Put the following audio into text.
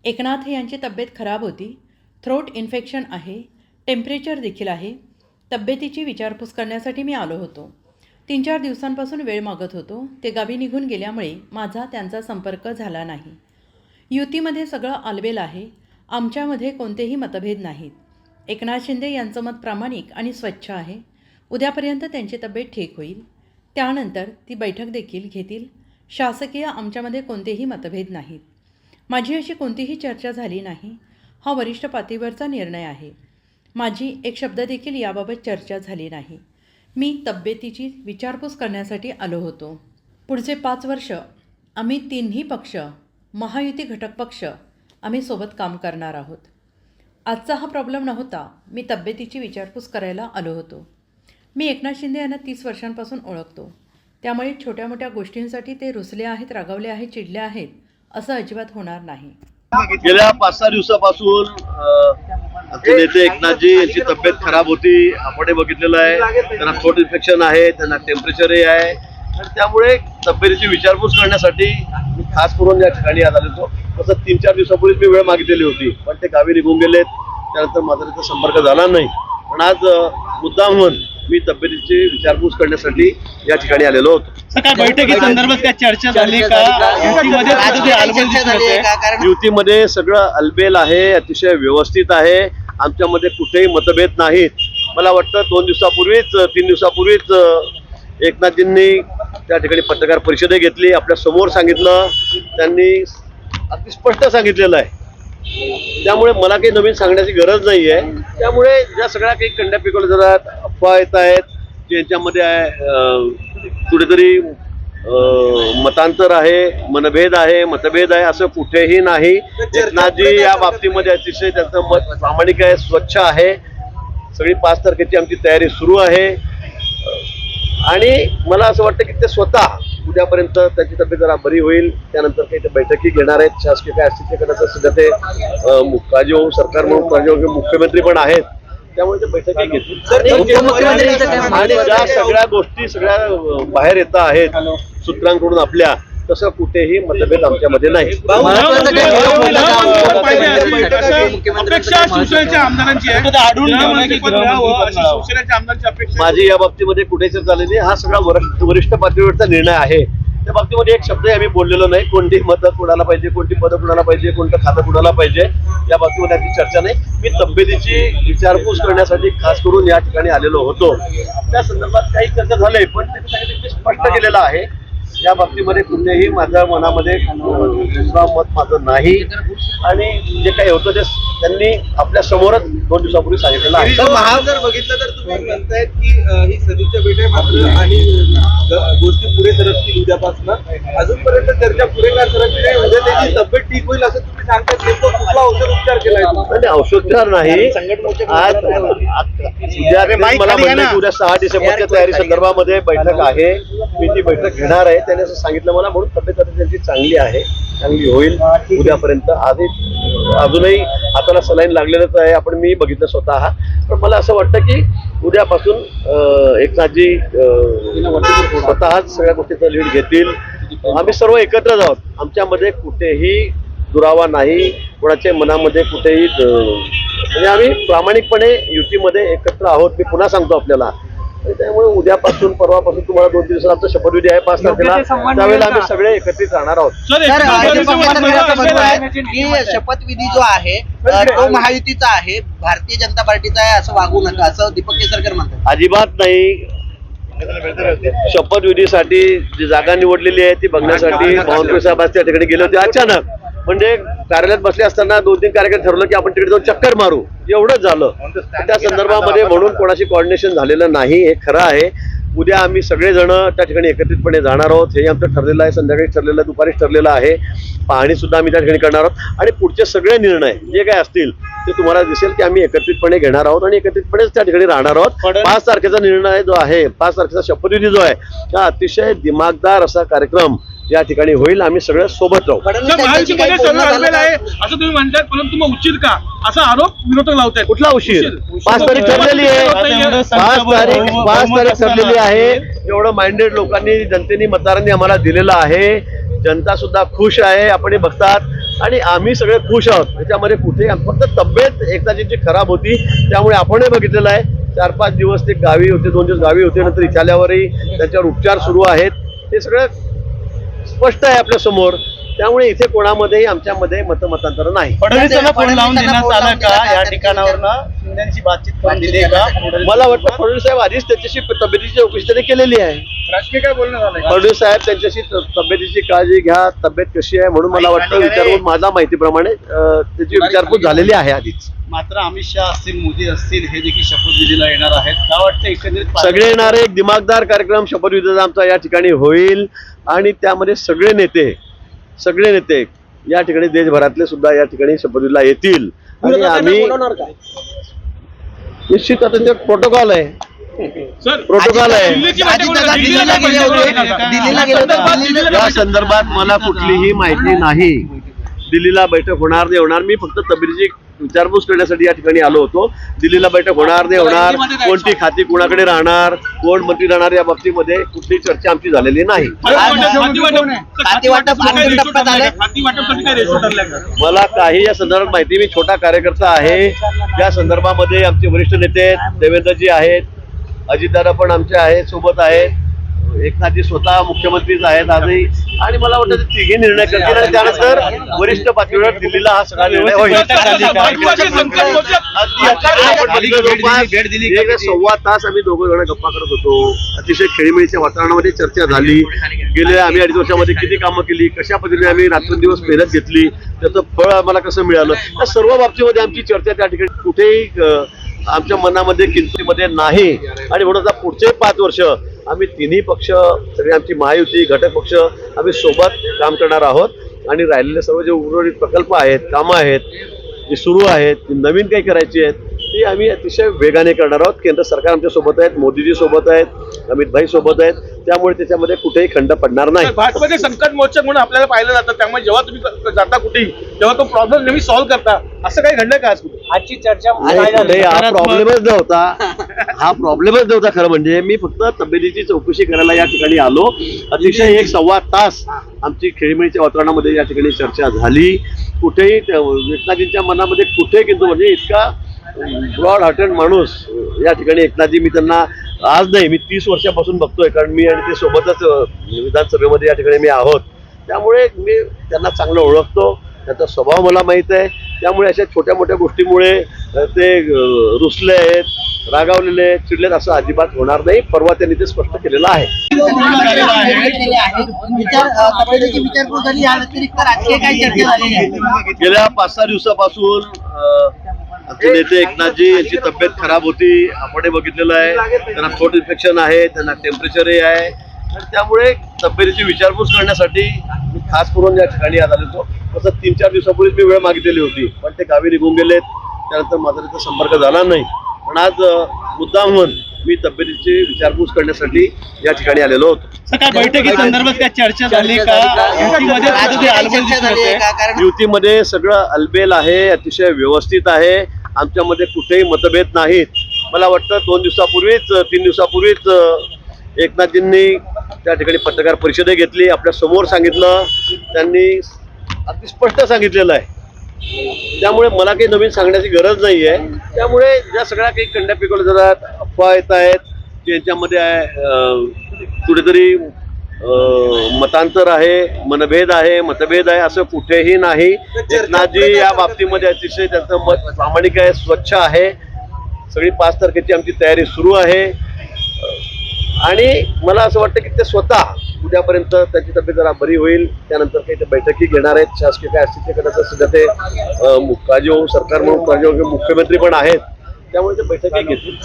एकनाथ यांची तब्येत खराब होती. थ्रोट इन्फेक्शन आहे. टेम्परेचर देखील आहे. तब्येतीची विचारपूस करण्यासाठी मी आलो होतो. 3-4 दिवसांपासून वेळ मागत होतो. ते गावी निघून गेल्यामुळे माझा त्यांचा संपर्क झाला नाही. युतीमध्ये सगळं आलबेल आहे. आमच्यामध्ये कोणतेही मतभेद नाहीत. एकनाथ शिंदे यांचं मत प्रामाणिक आणि स्वच्छ आहे. उद्यापर्यंत त्यांची तब्येत ठीक होईल. त्यानंतर ती बैठक देखील घेतील. शासकीय आमच्यामध्ये कोणतेही मतभेद नाहीत. माझी अशी कोणतीही चर्चा झाली नाही. हा वरिष्ठ पातळीवरचा निर्णय आहे. माझी एक शब्द देखील याबाबत चर्चा झाली नाही. मी तब्येतीची विचारपूस करण्यासाठी आलो होतो. पुढचे 5 वर्ष आम्ही 3ही पक्ष, महायुती घटक पक्ष आम्ही सोबत काम करणार आहोत. आजचा हा प्रॉब्लेम नव्हता. मी तब्येतीची विचारपूस करायला आलो होतो. मी एकनाथ शिंदे यांना 30 वर्षांपासून ओळखतो. त्यामुळे छोट्या मोठ्या गोष्टींसाठी ते रुसले आहेत, रागावले आहेत, चिडले आहेत असं अजिबात होणार नाही. गेल्या 5-6 दिवसापासून आमचे नेते एकनाथजी यांची तब्येत खराब होती. आपण बघितलेलं आहे. त्यांना थ्रोट इन्फेक्शन आहे, त्यांना टेम्परेचरही आहे आणि त्यामुळे तब्येतीची विचारपूस करण्यासाठी मी खास करून या ठिकाणी आज आलो होतो. तसं 3-4 दिवसापूर्वीच मी वेळ मागितलेली होती, पण ते गावी निघून गेलेत. त्यानंतर माझा त्याचा संपर्क झाला नाही. पण आज मुद्दाम म्हणून मी तब्येतीची विचारपूस करण्यासाठी या ठिकाणी आलेलो होतो. सकाळ बैठकी संदर्भात काय चर्चा झाली का? युतीमध्ये सगळं अलबेल आहे, अतिशय व्यवस्थित आहे. आमच्यामध्ये कुठेही मतभेद नाहीत. मला वाटतं 3 दिवसापूर्वीच एकनाथजींनी त्या ठिकाणी पत्रकार परिषद घेतली. आपल्या समोर सांगितलं. त्यांनी अगदी स्पष्ट सांगितलेलं आहे. त्यामुळे मला काही नवीन सांगण्याची गरज नाही आहे. त्यामुळे ज्या सगळ्या काही कंड्या पिकवल्या जातात, अफवा येत आहेत, ज्यांच्यामध्ये कुठेतरी मतांतर आहे, मनभेद आहे, मतभेद आहे, असं कुठेही नाही. एकनाथजी या बाबतीमध्ये अतिशय त्यांचं मत प्रामाणिक आहे, स्वच्छ आहे. सगळी 5 तारखेची आमची तयारी सुरू आहे आणि मला असं वाटतं की ते स्वतः उद्यापर्यंत त्यांची तब्येत जरा बरी होईल. त्यानंतर काही ते बैठकी घेणार आहेत. शासकीय काय असतील ते करण्याचं सध्या ते काळजी होऊन सरकार म्हणून काळजी होऊन मुख्यमंत्री पण आहेत. त्यामुळे ते बैठकी घेतील आणि ज्या सगळ्या गोष्टी सगळ्या बाहेर येत आहेत सूत्रांकडून आपल्या, तसं कुठेही मतभेद आमच्यामध्ये नाही. माझी या बाबतीमध्ये कुठे चर्चा झाली नाही. हा सगळा वरिष्ठ पातळीवरचा निर्णय आहे. त्या बाबतीमध्ये एक शब्दही आम्ही बोललेलो नाही. कोणती मतं कुणाला पाहिजे, कोणती पदं कुणाला पाहिजे, कोणतं खातं कुणाला पाहिजे, या बाबतीमध्ये आमची चर्चा नाही. मी तब्येतीची विचारपूस करण्यासाठी खास करून या ठिकाणी आलेलो होतो. त्या संदर्भात काही चर्चा झाली, पण त्याच्यासाठी स्पष्ट केलेलं आहे. या बाबतीमध्ये कुठेही माझ्या मनामध्ये मत माझं नाही आणि जे काही होतं ते त्यांनी आपल्या समोरच 2 दिवसापूर्वी सांगितलेलं आहे. जर बघितलं तर तुम्ही म्हणतायत की ही सदिच्छा भेट आहे मात्र आणि गोष्टी पुढे सरकतील उद्यापासून. अजूनपर्यंत चर्चा पुढे काय सरकली नाही. उद्या त्याची तब्येत ठीक होईल असं तुम्ही सांगताय. नेमकं कुठला औषध उपचार केलाय? नाही, औषधोपचार नाही. आज उद्या मला म्हणलं की उद्या 6 डिसेंबरच्या तयारी संदर्भामध्ये बैठक आहे. मी ती बैठक घेणार आहे. त्याने असं सांगितलं मला, म्हणून तब्येत त्यांची चांगली आहे, चांगली होईल उद्यापर्यंत. अजूनही हाताला सलाईन लागलेलंच आहे. मी बघितलं स्वतः. पण मला असं वाटतं की उद्यापासून एकनाथजी स्वतःच सगळ्या गोष्टीचा लीड घेतील. आम्ही सर्व एकत्रच आहोत. आमच्यामध्ये कुठेही दुरावा नाही. कोणाच्या मनामध्ये कुठेही म्हणजे आम्ही प्रामाणिकपणे युतीमध्ये एकत्र आहोत. मी पुन्हा सांगतो आपल्याला. त्यामुळे उद्यापासून परवापासून तुम्हाला 2 दिवसात आमचा शपथविधी आहे 5 तारखेला. त्यावेळेला आम्ही सगळे एकत्रित राहणार आहोत. शपथविधी जो आहे तो महायुतीचा आहे, भारतीय जनता पार्टीचा आहे असं वागू नका असं दीपक केसरकर म्हणतात. अजिबात नाही. शपथविधीसाठी जी जागा निवडलेली आहे ती बघण्यासाठी बावनकुळे साहेब त्या ठिकाणी गेले होते. अचानक म्हणजे कार्यालयात बसले असताना 2-3 कार्यकर्ते ठरवलं की आपण तिकडे जाऊन चक्कर मारू, एवढंच झालं. त्या संदर्भामध्ये म्हणून कोणाशी कोऑर्डिनेशन झालेलं नाही, हे खरं आहे. उद्या आम्ही सगळेजण त्या ठिकाणी एकत्रितपणे जाणार आहोत. हे आमचं ठरलेलं आहे. संध्याकाळी ठरलेलं आहे, दुपारीच ठरलेलं आहे. पाहणी सुद्धा आम्ही त्या ठिकाणी करणार आहोत आणि पुढचे सगळे निर्णय जे काय असतील ते तुम्हाला दिसेल की आम्ही एकत्रितपणे घेणार आहोत आणि एकत्रितपणेच त्या ठिकाणी राहणार आहोत. 5 तारखेचा निर्णय जो आहे, 5 तारखेचा शपथविधी जो आहे, हा अतिशय दिमागदार असा कार्यक्रम या ठिकाणी होईल. आम्ही सगळे सोबत राहू. असं तुम्ही म्हणतात, परंतु मग उशीर का असा आरोप विरोधक लावतायत. कुठला उशीर? 5 तारीख ठरलेली आहे. 5 तारीख ठरलेली आहे. एवढं माइंडेड लोकांनी, जनतेने, मतदारांनी आम्हाला दिलेलं आहे. जनता सुद्धा खुश आहे. आपण बघतात आणि आम्ही सगळे खुश आहोत. त्याच्यामध्ये कुठे फक्त तब्येत एकनाथजींची खराब होती, त्यामुळे आपणही बघितलेलं आहे 4-5 दिवस ते गावी होते, 2 दिवस गावी होते, नंतर इथे आल्यावरही त्यांच्यावर उपचार सुरू आहेत. हे सगळं स्पष्ट आहे आपल्या समोर. त्यामुळे इथे कोणामध्येही आमच्यामध्ये मतमतांतर नाही. फडणवीसांना फोन लावून देण्यात आला का या ठिकाणावरनं शिंदेची बातचीत करून दिली का? मला वाटतं फडणवीस साहेब आधीच त्याच्याशी तब्येतीची चौकशी त्यांनी केलेली आहे. राजकीय काय बोलणं झालंय? फडणवीस साहेब त्यांच्याशी तब्येतीची काळजी घ्या, तब्येत कशी आहे म्हणून मला वाटतं विचारून माझ्या माहितीप्रमाणे त्याची विचारपूस झालेली आहे आधीच. मात्र अमित शहा असतील, मोदी असतील, हे देखील शपथविधीला येणार आहेत. काय वाटतं एकंदरीत सगळे येणारे एक दिमागदार कार्यक्रम शपथविधीचा आमचा या ठिकाणी होईल आणि त्यामध्ये सगळे नेते या ठिकाणी देशभरातले सुद्धा या ठिकाणी शपथविधीला येतील आणि आम्ही निश्चित आता ते प्रोटोकॉल आहे. सर, प्रोटोकॉल आहे. दिल्लीची बैठक दिल्लीला होती. दिल्लीला गेले होते. दिल्लीला गेले होते. या संदर्भात मला कुठलीही माहिती नाही. दिल्लीला बैठक होणार नाही होणार. मी फक्त तब्येतीची विचारपूस करण्यासाठी या ठिकाणी आलो होतो. दिल्लीला बैठक होणार नाही होणार, कोणती खाती कुणाकडे राहणार, कोण मंत्री राहणार या बाबतीमध्ये कुठलीही चर्चा आमची झालेली नाही. खाती वाटप अंतिम टप्प्यात आलंय. खाती वाटपसाठी काय रेशो ठरलाय का? मला काही या संदर्भात माहिती, मी छोटा कार्यकर्ता आहे. या संदर्भामध्ये आमचे वरिष्ठ नेते देवेंद्रजी आहेत, अजितदादा पण आमचे आहेत, सोबत आहेत, एकनाथजी स्वतः मुख्यमंत्रीच आहेत आजही, आणि मला वाटतं ते तिघी निर्णय करतील आणि त्यानंतर वरिष्ठ पातळीवर दिल्लीला हा सगळा निर्णय होईल. एक 1.25 तास आम्ही दोघं जण गप्पा करत होतो. अतिशय खेळीमेळीच्या वातावरणामध्ये चर्चा झाली. गेल्या आम्ही 2.5 वर्षामध्ये किती कामं केली, कशा पद्धतीने आम्ही रात्रंदिवस मेहनत घेतली, त्याचं फळ आम्हाला कसं मिळालं, त्या सर्व बाबतीमध्ये आमची चर्चा त्या ठिकाणी कुठेही आमच्या मनामध्ये किंमतीमध्ये नाही. आणि म्हणून आता पुढचे 5 वर्ष आम्ही तिन्ही पक्ष, सगळे आमची महायुती घटक पक्ष, आम्ही सोबत काम करणार आहोत आणि राहिलेले सर्व जे उर्वरित प्रकल्प आहेत, कामं आहेत, जी सुरू आहेत, जी नवीन काही करायची आहेत, ती आम्ही अतिशय वेगाने करणार आहोत. केंद्र सरकार आमच्या सोबत आहेत, मोदीजी सोबत आहेत, अमित भाई सोबत आहेत, त्यामुळे त्याच्यामध्ये कुठेही खंड पडणार नाही. भाजपचे संकट मोचक म्हणून आपल्याला पाहिलं जातं, त्यामुळे जेव्हा तुम्ही जाता कुठेही तेव्हा तो प्रॉब्लेम नेहमी सॉल्व्ह करता. असं काही घडलं का आज कुठे? आजची चर्चा हा प्रॉब्लेमच नव्हता खरं म्हणजे. मी फक्त तब्येतीची चौकशी करायला या ठिकाणी आलो. अतिशय 1-1.25 तास आमची खेळीमेळीच्या वातावरणामध्ये या ठिकाणी चर्चा झाली. कुठेही एकनाथजींच्या मनामध्ये कुठे किंतु म्हणजे इतका ब्रॉड हार्टेड माणूस या ठिकाणी एकनाथजी, मी त्यांना आज नाही, मी 30 वर्षापासून बघतोय, कारण मी आणि ते सोबतच विधानसभेमध्ये या ठिकाणी मी आहोत. त्यामुळे मी त्यांना चांगलं ओळखतो, त्यांचा स्वभाव मला माहीत आहे. त्यामुळे अशा छोट्या मोठ्या गोष्टीमुळे ते रुसले आहेत, रागावलेले आहेत, चिडलेत असं अजिबात होणार नाही. परवा त्यांनी ते स्पष्ट केलेलं आहे. तब्येतीची विचारपूस झाली. या व्यतिरिक्त राजकीय काही चर्चा झालेली आहे? गेल्या 5-6 दिवसापासून आमचे नेते एकनाथजी यांची तब्येत खराब होती, आपणही बघितलेलं आहे. त्यांना थ्रोट इन्फेक्शन आहे, त्यांना टेम्परेचरही आहे, आणि त्यामुळे तब्येतीची विचारपूस करण्यासाठी मी खास करून या ठिकाणी आज आलो होतो. तसं 3-4 दिवसापूर्वीच मी वेळ मागितलेली होती, पण ते गावी निघून गेलेत. त्यानंतर माझा तिथं संपर्क झाला नाही. पण आज मुद्दाम म्हणून मी तब्येतीची विचारपूस करण्यासाठी या ठिकाणी आलेलो होतो. काय बैठकीसंदर्भात काय चर्चा झाली का? युतीमध्ये सगळं अलबेल आहे, अतिशय व्यवस्थित आहे. आमच्यामध्ये कुठेही मतभेद नाहीत. मला वाटतं 2 दिवसापूर्वीच 3 दिवसापूर्वीच एकनाथजींनी त्या ठिकाणी पत्रकार परिषदही घेतली, आपल्या समोर सांगितलं, त्यांनी अगदी स्पष्ट सांगितलेलं आहे. त्यामुळे मला काही नवीन सांगण्याची गरज नाही आहे. त्यामुळे ज्या सगळ्या काही कंड्या पिकवल्या जातात, अफवा येत आहेत, त्यांच्यामध्ये कुठेतरी मतांतर आहे, मनभेद आहे, मतभेद आहे, असं कुठेही नाही. एकनाथजी या बाबतीमध्ये अतिशय त्यांचं मत प्रामाणिक आहे, स्वच्छ आहे. सगळी 5 तारखेची आमची तयारी सुरू आहे आणि मला असं वाटतं की ते स्वतः उद्यापर्यंत त्याची तब्येत जरा बरी होईल, त्यानंतर काही ते बैठकी घेणार आहेत. शासकीय काय असतील ते करण्याचं सध्या ते काळजी होऊन सरकार म्हणून काळजी होऊन मुख्यमंत्री पण आहेत, त्यामुळे ते बैठकी घेतील.